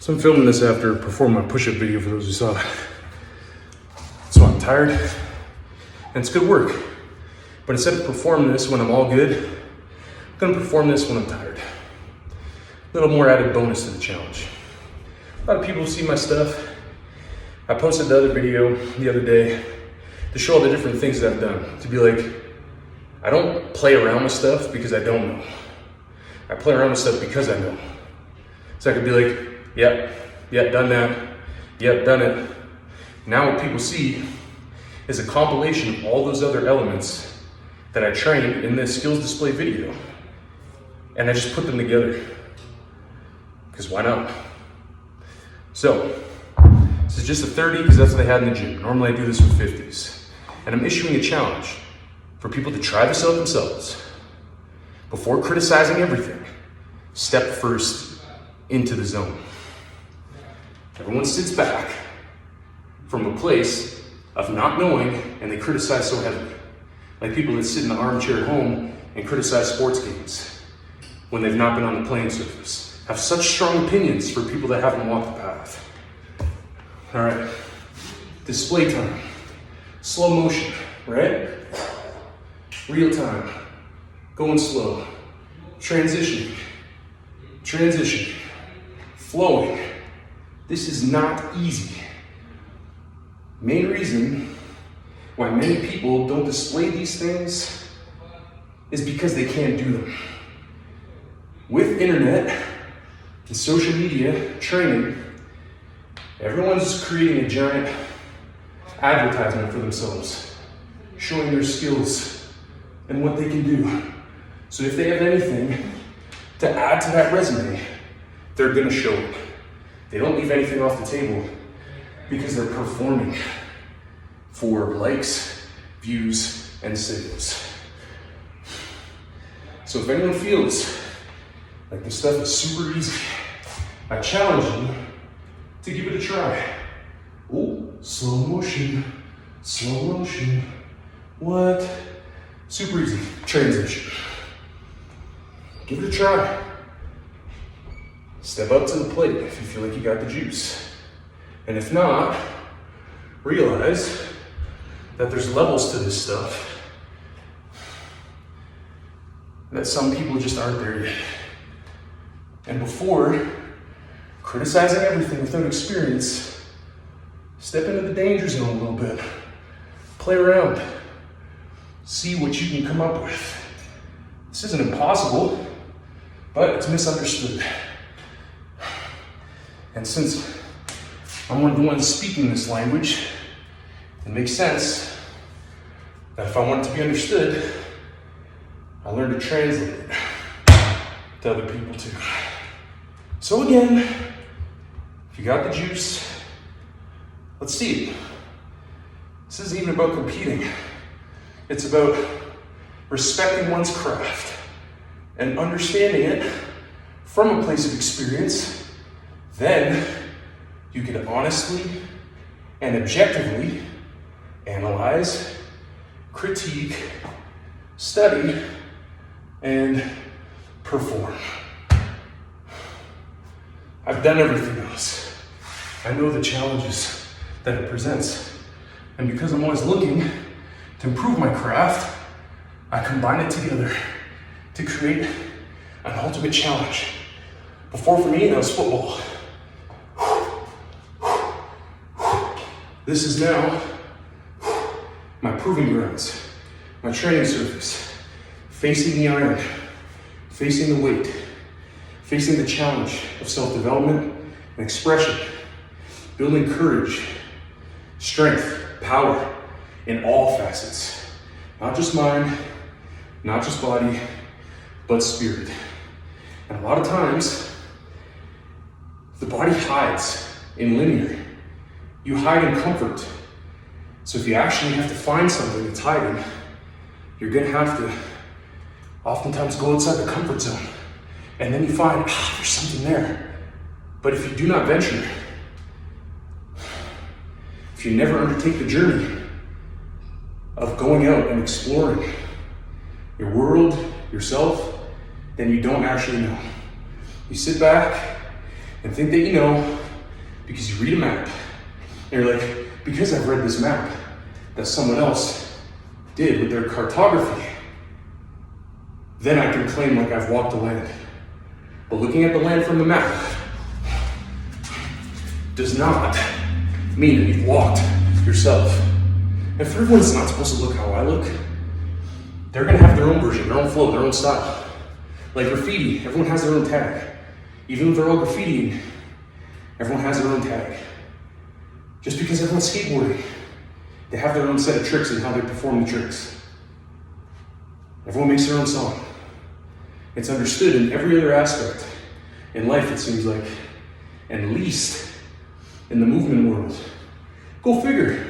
So I'm filming this after performing my push-up video for those who saw it. So I'm tired, and it's good work. But instead of performing this when I'm all good, I'm gonna perform this when I'm tired. A little more added bonus to the challenge. A lot of people see my stuff. I posted the other video the other day to show all the different things that I've done. To be like, I don't play around with stuff because I don't know. I play around with stuff because I know. So I could be like, yep, done that. Yep, done it. Now what people see is a compilation of all those other elements that I trained in this skills display video. And I just put them together. Because why not? So, this is just a 30 because that's what I had in the gym. Normally I do this with 50s. And I'm issuing a challenge for people to try this out themselves. Before criticizing everything, step first into the zone. Everyone sits back from a place of not knowing and they criticize so heavily. Like people that sit in the armchair at home and criticize sports games when they've not been on the playing surface. Have such strong opinions for people that haven't walked the path. All right, display time. Slow motion, right? Real time, going slow. Transitioning, flowing. This is not easy. Main reason why many people don't display these things is because they can't do them. With internet and social media training, everyone's creating a giant advertisement for themselves, showing their skills and what they can do. So if they have anything to add to that resume, they're gonna show it. They don't leave anything off the table because they're performing for likes, views, and sales. So if anyone feels like this stuff is super easy, I challenge you to give it a try. Oh, slow motion. What? Super easy. Transition. Give it a try. Step up to the plate if you feel like you got the juice. And if not, realize that there's levels to this stuff that some people just aren't there yet. And before criticizing everything without experience, step into the danger zone a little bit. Play around. See what you can come up with. This isn't impossible, but it's misunderstood. And since I'm one of the ones speaking this language, it makes sense that if I want it to be understood, I learn to translate it to other people too. So again, if you got the juice, let's see it. This isn't even about competing. It's about respecting one's craft and understanding it from a place of experience. Then you can honestly and objectively analyze, critique, study, and perform. I've done everything else. I know the challenges that it presents. And because I'm always looking to improve my craft, I combine it together to create an ultimate challenge. Before, for me, that was football. This is now my proving grounds, my training surface, facing the iron, facing the weight, facing the challenge of self-development and expression, building courage, strength, power in all facets. Not just mind, not just body, but spirit. And a lot of times, the body hides in linear. You hide in comfort. So if you actually have to find something that's hiding, you're gonna have to oftentimes go outside the comfort zone. And then you find, there's something there. But if you do not venture, if you never undertake the journey of going out and exploring your world, yourself, then you don't actually know. You sit back and think that you know because you read a map. And you're like, because I've read this map that someone else did with their cartography, then I can claim like I've walked the land. But looking at the land from the map does not mean that you've walked yourself. And for everyone, it's not supposed to look how I look. They're gonna have their own version, their own flow, their own style. Like graffiti, everyone has their own tag. Even if they're all graffitiing, everyone has their own tag. Just because everyone's skateboarding, they have their own set of tricks and how they perform the tricks. Everyone makes their own song. It's understood in every other aspect in life, it seems like, and least in the movement world. Go figure.